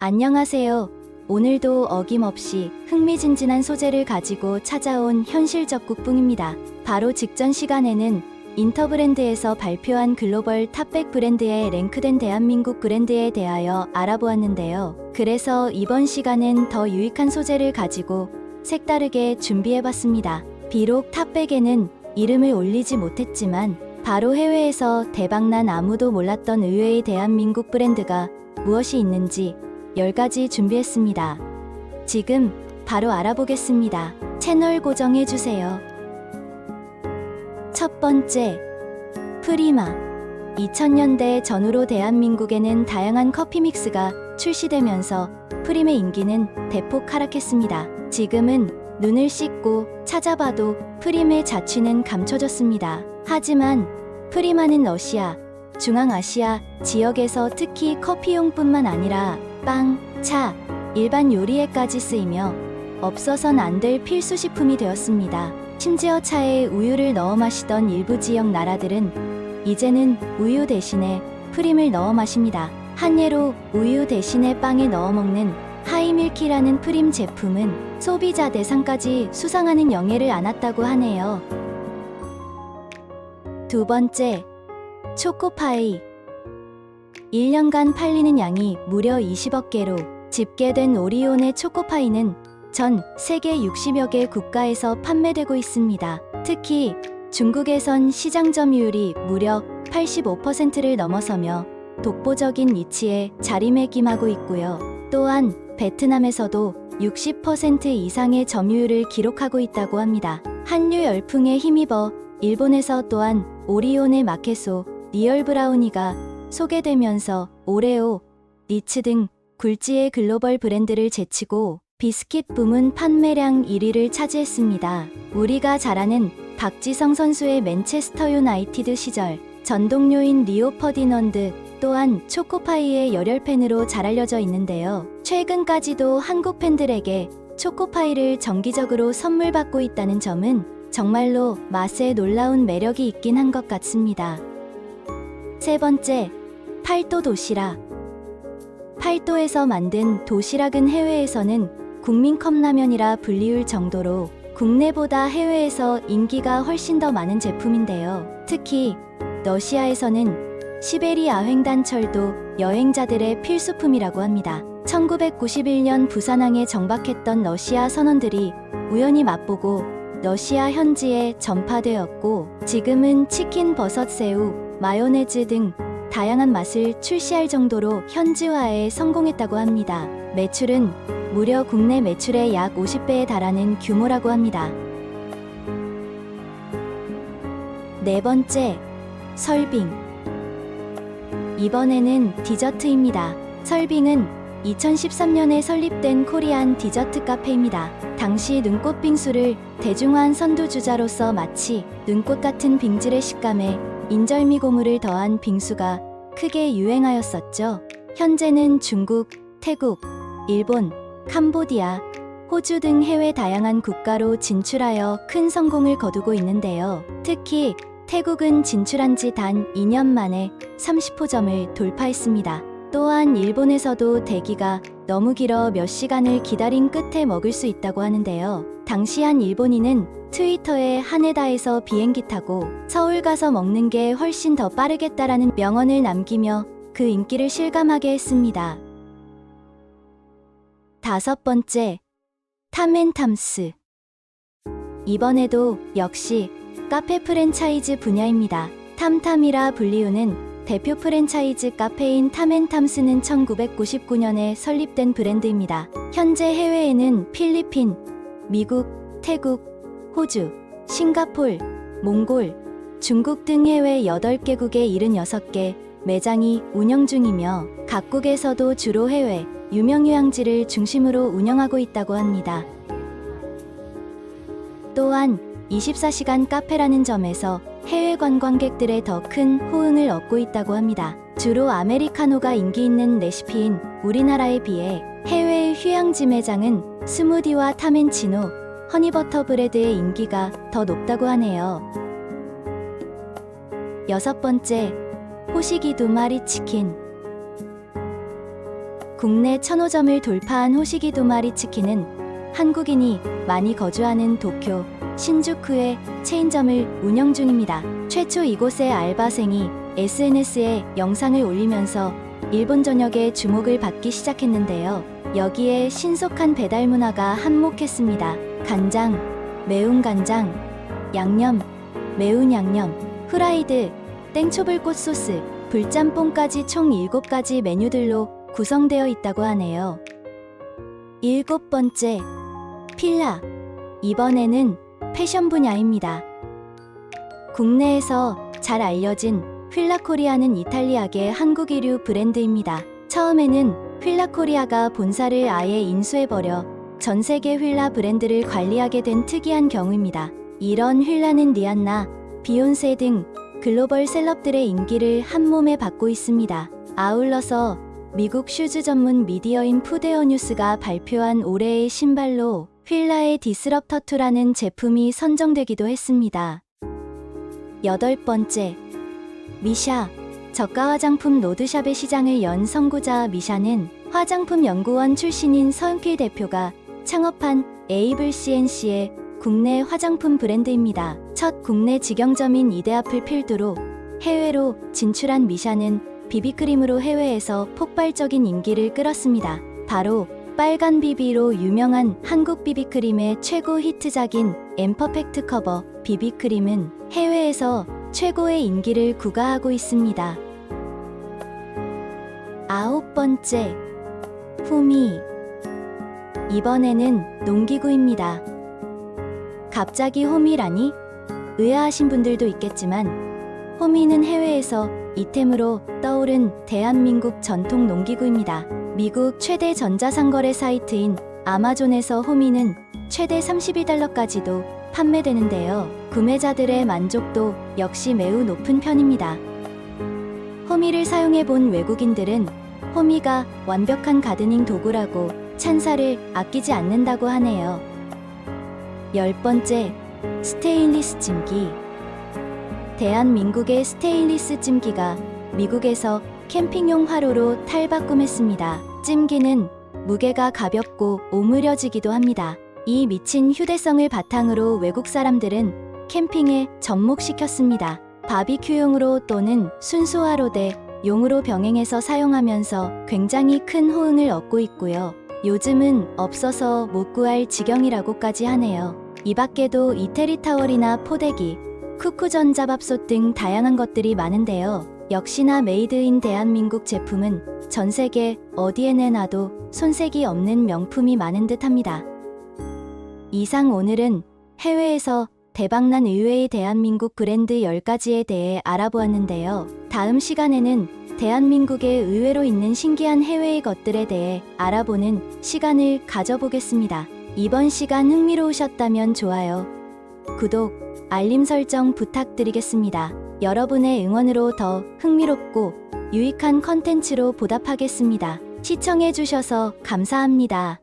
안녕하세요. 오늘도 어김없이 흥미진진한 소재를 가지고 찾아온 현실적 국뽕입니다. 바로 직전 시간에는 인터브랜드에서 발표한 글로벌 탑100 브랜드에 랭크된 대한민국 브랜드에 대하여 알아보았는데요. 그래서 이번 시간은 더 유익한 소재를 가지고 색다르게 준비해봤습니다. 비록 탑100에는 이름을 올리지 못했지만 바로 해외에서 대박난 아무도 몰랐던 의외의 대한민국 브랜드가 무엇이 있는지 10가지 준비했습니다. 지금 바로 알아보겠습니다. 채널 고정해주세요. 첫 번째, 프리마. 2000년대 전후로 대한민국에는 다양한 커피 믹스가 출시되면서 프림의 인기는 대폭 하락했습니다. 지금은 눈을 씻고 찾아봐도 프림의 자취는 감춰졌습니다. 하지만 프리마는 러시아, 중앙아시아 지역에서 특히 커피용뿐만 아니라 빵, 차, 일반 요리에까지 쓰이며 없어선 안 될 필수 식품이 되었습니다. 심지어 차에 우유를 넣어 마시던 일부 지역 나라들은 이제는 우유 대신에 프림을 넣어 마십니다. 한 예로 우유 대신에 빵에 넣어 먹는 하이밀키라는 프림 제품은 소비자 대상까지 수상하는 영예를 안았다고 하네요. 두 번째, 초코파이. 1년간 팔리는 양이 무려 20억 개로 집계된 오리온의 초코파이는 전 세계 60여 개 국가에서 판매되고 있습니다. 특히 중국에선 시장 점유율이 무려 85%를 넘어서며 독보적인 위치에 자리매김하고 있고요. 또한 베트남에서도 60% 이상의 점유율을 기록하고 있다고 합니다. 한류 열풍에 힘입어 일본에서 또한 오리온의 마케소, 리얼브라우니가 소개되면서 오레오, 니츠 등 굴지의 글로벌 브랜드를 제치고 비스킷 부문 판매량 1위를 차지했습니다. 우리가 잘 아는 박지성 선수의 맨체스터 유나이티드 시절 전동료인 리오 퍼디넌드 또한 초코파이의 열혈 팬으로 잘 알려져 있는데요. 최근까지도 한국 팬들에게 초코파이를 정기적으로 선물 받고 있다는 점은 정말로 맛에 놀라운 매력이 있긴 한 것 같습니다. 세 번째, 팔도 도시락. 팔도에서 만든 도시락은 해외에서는 국민 컵라면이라 불리울 정도로 국내보다 해외에서 인기가 훨씬 더 많은 제품인데요. 특히 러시아에서는 시베리아 횡단철도 여행자들의 필수품이라고 합니다. 1991년 부산항에 정박했던 러시아 선원들이 우연히 맛보고 러시아 현지에 전파되었고 지금은 치킨, 버섯, 새우, 마요네즈 등 다양한 맛을 출시할 정도로 현지화에 성공했다고 합니다. 매출은 무려 국내 매출의 약 50배에 달하는 규모라고 합니다. 네 번째, 설빙. 이번에는 디저트입니다. 설빙은 2013년에 설립된 코리안 디저트 카페입니다. 당시 눈꽃 빙수를 대중화한 선두주자로서 마치 눈꽃 같은 빙질의 식감에 인절미 고무를 더한 빙수가 크게 유행하였었죠. 현재는 중국, 태국, 일본, 캄보디아, 호주 등 해외 다양한 국가로 진출하여 큰 성공을 거두고 있는데요. 특히 태국은 진출한 지 단 2년 만에 30호점을 돌파했습니다. 또한 일본에서도 대기가 너무 길어 몇 시간을 기다린 끝에 먹을 수 있다고 하는데요. 당시 한 일본인은 트위터에 하네다에서 비행기 타고 서울 가서 먹는 게 훨씬 더 빠르겠다라는 명언을 남기며 그 인기를 실감하게 했습니다. 다섯 번째, 탐앤탐스. 이번에도 역시 카페 프랜차이즈 분야입니다. 탐탐이라 불리우는 대표 프랜차이즈 카페인 탐앤탐스는 1999년에 설립된 브랜드입니다. 현재 해외에는 필리핀, 미국, 태국, 호주, 싱가폴, 몽골, 중국 등 해외 8개국에 76개 매장이 운영 중이며 각국에서도 주로 해외 유명 휴양지를 중심으로 운영하고 있다고 합니다. 또한 24시간 카페라는 점에서 해외 관광객들의 더 큰 호응을 얻고 있다고 합니다. 주로 아메리카노가 인기 있는 레시피인 우리나라에 비해 해외의 휴양지 매장은 스무디와 타멘치노, 허니버터 브레드의 인기가 더 높다고 하네요. 여섯 번째, 호식이 2마리 치킨. 국내 1,000호점을 돌파한 호시기 도마리 치킨은 한국인이 많이 거주하는 도쿄, 신주쿠의 체인점을 운영 중입니다. 최초 이곳의 알바생이 SNS에 영상을 올리면서 일본 전역에 주목을 받기 시작했는데요. 여기에 신속한 배달 문화가 한몫했습니다. 간장, 매운 간장, 양념, 매운 양념, 후라이드, 땡초불꽃 소스, 불짬뽕까지 총 7가지 메뉴들로 구성되어 있다고 하네요. 7번째, 필라. 이번에는 패션 분야입니다. 국내에서 잘 알려진 휠라코리아는 이탈리아계 한국 이류 브랜드입니다. 처음에는 휠라코리아가 본사를 아예 인수해버려 전 세계 휠라 브랜드를 관리하게 된 특이한 경우입니다. 이런 휠라는 리안나, 비욘세 등 글로벌 셀럽들의 인기를 한몸에 받고 있습니다. 아울러서 미국 슈즈 전문 미디어인 푸데어 뉴스가 발표한 올해의 신발로 휠라의 디스럽터2라는 제품이 선정되기도 했습니다. 8번째, 미샤. 저가 화장품 로드샵의 시장을 연 선구자 미샤는 화장품 연구원 출신인 서은필 대표가 창업한 에이블 CNC의 국내 화장품 브랜드입니다. 첫 국내 직영점인 이데아플 필드로 해외로 진출한 미샤는 비비크림으로 해외에서 폭발적인 인기를 끌었습니다. 바로 빨간 비비로 유명한 한국 비비크림의 최고 히트작인 엠퍼펙트 커버 비비크림은 해외에서 최고의 인기를 구가하고 있습니다. 9번째, 후미. 이번에는 농기구입니다. 갑자기 호미라니? 의아하신 분들도 있겠지만 호미는 해외에서 이템으로 떠오른 대한민국 전통 농기구입니다. 미국 최대 전자상거래 사이트인 아마존에서 호미는 최대 $31까지도 판매되는데요. 구매자들의 만족도 역시 매우 높은 편입니다. 호미를 사용해본 외국인들은 호미가 완벽한 가드닝 도구라고 찬사를 아끼지 않는다고 하네요. 10번째, 스테인리스 찜기. 대한민국의 스테인리스 찜기가 미국에서 캠핑용 화로로 탈바꿈했습니다. 찜기는 무게가 가볍고 오므려지기도 합니다. 이 미친 휴대성을 바탕으로 외국 사람들은 캠핑에 접목시켰습니다. 바비큐용으로 또는 순수화로 대 용으로 병행해서 사용하면서 굉장히 큰 호응을 얻고 있고요. 요즘은 없어서 못 구할 지경이라고까지 하네요. 이 밖에도 이태리 타월이나 포대기, 쿠쿠 전자밥솥 등 다양한 것들이 많은데요. 역시나 메이드 인 대한민국 제품은 전 세계 어디에 내놔도 손색이 없는 명품이 많은 듯합니다. 이상 오늘은 해외에서 대박난 의외의 대한민국 브랜드 10가지에 대해 알아보았는데요. 다음 시간에는 대한민국에 의외로 있는 신기한 해외의 것들에 대해 알아보는 시간을 가져보겠습니다. 이번 시간 흥미로우셨다면 좋아요, 구독, 알림 설정 부탁드리겠습니다. 여러분의 응원으로 더 흥미롭고 유익한 컨텐츠로 보답하겠습니다. 시청해주셔서 감사합니다.